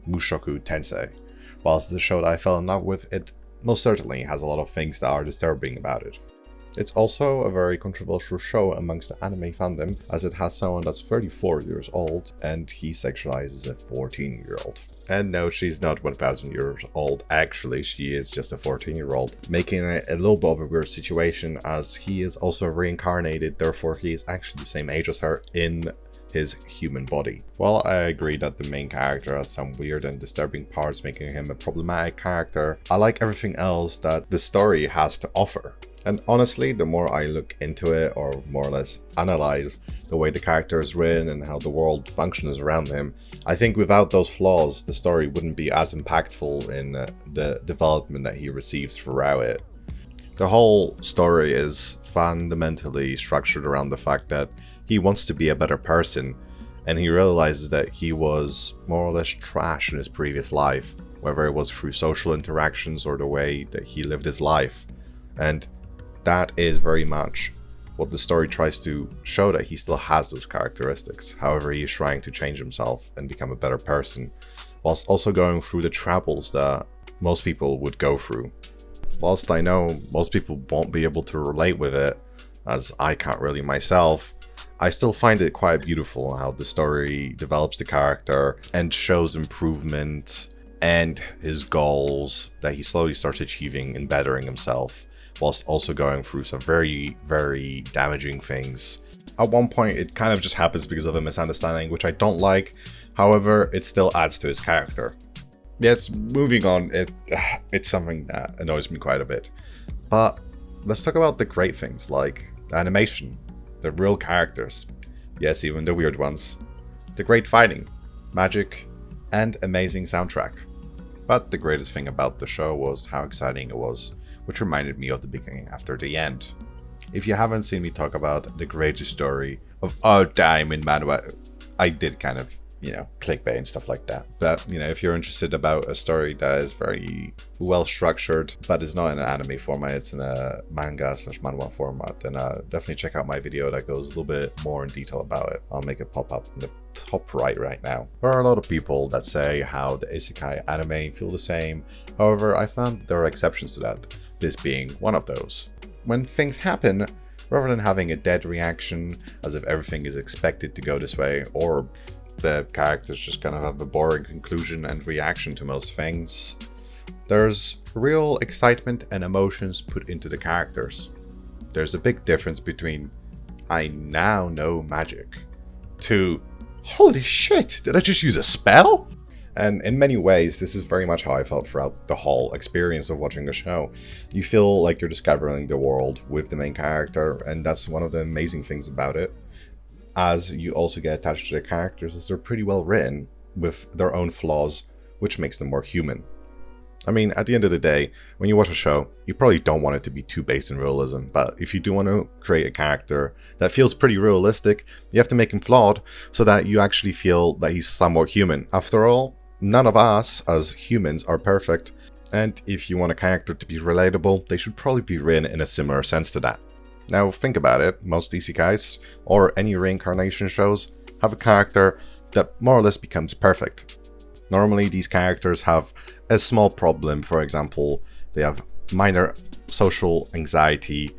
Mushoku Tensei. Whilst the show that I fell in love with, it most certainly has a lot of things that are disturbing about it. It's also a very controversial show amongst the anime fandom, as it has someone that's 34 years old and he sexualizes a 14-year-old. And no, she's not 1000 years old, actually, she is just a 14-year-old, making it a little bit of a weird situation as he is also reincarnated, therefore he is actually the same age as her in his human body. While I agree that the main character has some weird and disturbing parts making him a problematic character, I like everything else that the story has to offer. And honestly, the more I look into it, or more or less analyze the way the character is written and how the world functions around him, I think without those flaws, the story wouldn't be as impactful in the development that he receives throughout it. The whole story is fundamentally structured around the fact that he wants to be a better person, and he realizes that he was more or less trash in his previous life, whether it was through social interactions or the way that he lived his life. And that is very much what the story tries to show, that he still has those characteristics. However, he is trying to change himself and become a better person, whilst also going through the troubles that most people would go through. Whilst I know most people won't be able to relate with it, as I can't really myself, I still find it quite beautiful how the story develops the character and shows improvement and his goals that he slowly starts achieving and bettering himself, whilst also going through some very, very damaging things. At one point, it kind of just happens because of a misunderstanding, which I don't like. However, it still adds to his character. Yes, moving on, it's something that annoys me quite a bit. But let's talk about the great things, like the animation, the real characters, yes, even the weird ones, the great fighting, magic, and amazing soundtrack. But the greatest thing about the show was how exciting it was, which reminded me of the beginning after the end. If you haven't seen me talk about the greatest story of all time in manhwa, I did kind of, clickbait and stuff like that. But, if you're interested about a story that is very well structured, but is not in an anime format, it's in a manga/manhwa format, then definitely check out my video that goes a little bit more in detail about it. I'll make it pop up in the top right now. There are a lot of people that say how the isekai anime feel the same. However, I found there are exceptions to that, this being one of those. When things happen, rather than having a dead reaction as if everything is expected to go this way, or the characters just kind of have a boring conclusion and reaction to most things, there's real excitement and emotions put into the characters. There's a big difference between "I now know magic" to "holy shit, did I just use a spell?" And in many ways, this is very much how I felt throughout the whole experience of watching the show. You feel like you're discovering the world with the main character, and that's one of the amazing things about it. As you also get attached to the characters, as they're pretty well written with their own flaws, which makes them more human. I mean, at the end of the day, when you watch a show, you probably don't want it to be too based in realism, but if you do want to create a character that feels pretty realistic, you have to make him flawed so that you actually feel that he's somewhat human. After all, none of us as humans are perfect, and if you want a character to be relatable, they should probably be written in a similar sense to that. Now think about it, most isekais, or any reincarnation shows, have a character that more or less becomes perfect. Normally these characters have a small problem, for example, they have minor social anxiety,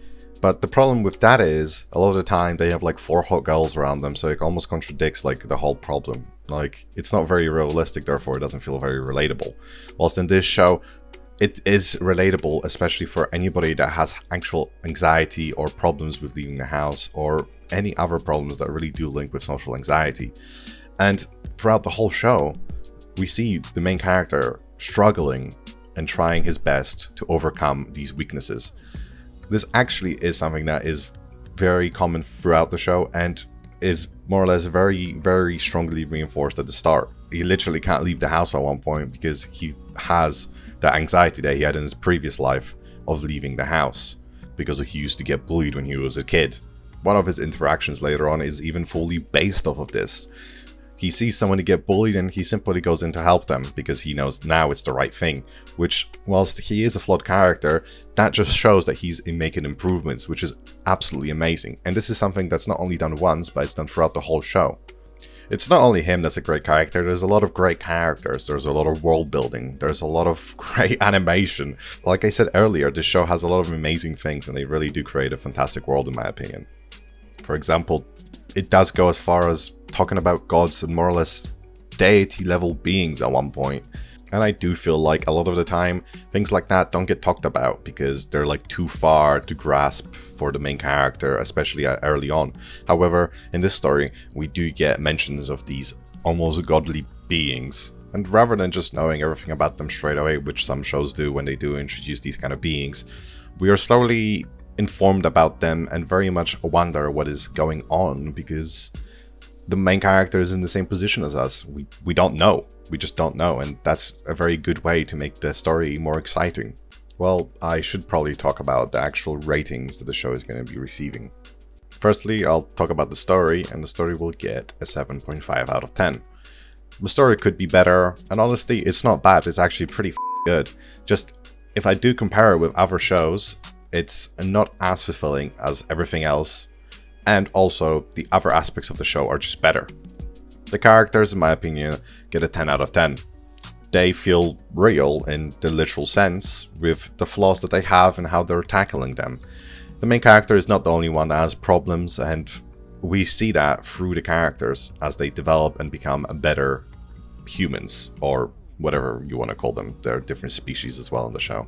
but the problem with that is, a lot of the time they have like 4 hot girls around them, so it almost contradicts like the whole problem. Like, it's not very realistic, therefore it doesn't feel very relatable. Whilst in this show, it is relatable, especially for anybody that has actual anxiety or problems with leaving the house, or any other problems that really do link with social anxiety. And throughout the whole show, we see the main character struggling and trying his best to overcome these weaknesses. This actually is something that is very common throughout the show and is more or less very, very strongly reinforced at the start. He literally can't leave the house at one point because he has the anxiety that he had in his previous life of leaving the house, because he used to get bullied when he was a kid. One of his interactions later on is even fully based off of this. He sees someone get bullied and he simply goes in to help them because he knows now it's the right thing, which, whilst he is a flawed character, that just shows that he's making improvements, which is absolutely amazing. And this is something that's not only done once, but it's done throughout the whole show. It's not only him that's a great character, there's a lot of great characters, there's a lot of world building, there's a lot of great animation. Like I said earlier, this show has a lot of amazing things and they really do create a fantastic world in my opinion. For example, it does go as far as talking about gods and more or less deity level beings at one point. And I do feel like a lot of the time, things like that don't get talked about because they're like too far to grasp for the main character, especially early on. However, in this story, we do get mentions of these almost godly beings. And rather than just knowing everything about them straight away, which some shows do when they do introduce these kind of beings, we are slowly informed about them and very much wonder what is going on because the main character is in the same position as us. We don't know. We just don't know, and that's a very good way to make the story more exciting. Well, I should probably talk about the actual ratings that the show is going to be receiving. Firstly, I'll talk about the story, and the story will get a 7.5 out of 10. The story could be better, and honestly, it's not bad, it's actually pretty good. Just, if I do compare it with other shows, it's not as fulfilling as everything else, and also the other aspects of the show are just better. The characters, in my opinion, get a 10 out of 10. They feel real in the literal sense, with the flaws that they have and how they're tackling them. The main character is not the only one that has problems, and we see that through the characters as they develop and become better humans, or whatever you want to call them. There are different species as well in the show.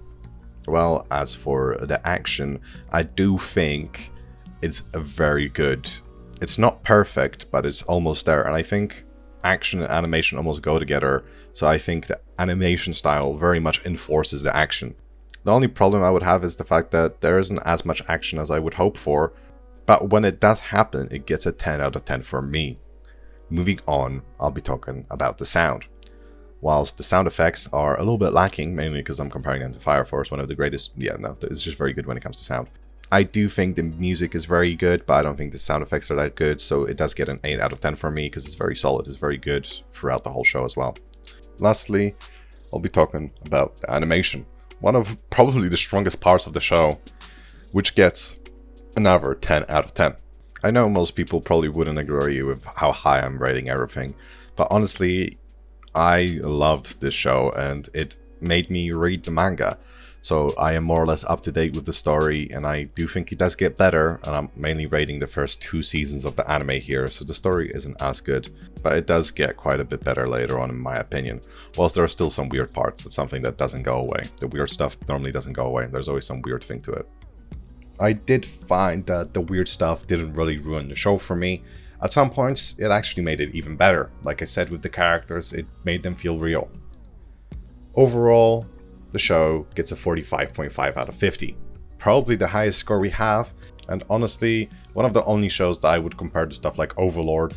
Well, as for the action, I do think it's a very good. It's not perfect, but it's almost there, and I think action and animation almost go together, so I think the animation style very much enforces the action. The only problem I would have is the fact that there isn't as much action as I would hope for, but when it does happen, it gets a 10 out of 10 for me. Moving on, I'll be talking about the sound. Whilst the sound effects are a little bit lacking, mainly because I'm comparing them to Fire Force, one of the greatest, it's just very good when it comes to sound. I do think the music is very good, but I don't think the sound effects are that good, so it does get an 8 out of 10 for me because it's very solid, it's very good throughout the whole show as well. Lastly, I'll be talking about the animation. One of probably the strongest parts of the show, which gets another 10 out of 10. I know most people probably wouldn't agree with how high I'm rating everything, but honestly, I loved this show and it made me read the manga. So I am more or less up to date with the story, and I do think it does get better, and I'm mainly rating the first 2 seasons of the anime here, so the story isn't as good, but it does get quite a bit better later on in my opinion. Whilst there are still some weird parts, it's something that doesn't go away. The weird stuff normally doesn't go away, there's always some weird thing to it. I did find that the weird stuff didn't really ruin the show for me. At some points, it actually made it even better. Like I said with the characters, it made them feel real. Overall, the show gets a 45.5 out of 50. Probably the highest score we have, and honestly, one of the only shows that I would compare to stuff like Overlord,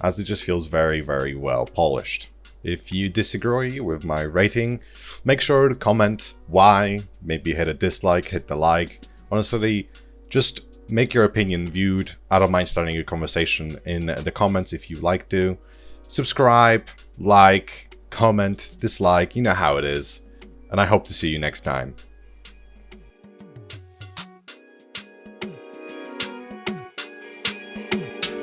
as it just feels very, very well polished. If you disagree with my rating, make sure to comment why, maybe hit a dislike, hit the like. Honestly, just make your opinion viewed. I don't mind starting a conversation in the comments if you like to. Subscribe, like, comment, dislike, you know how it is. And I hope to see you next time.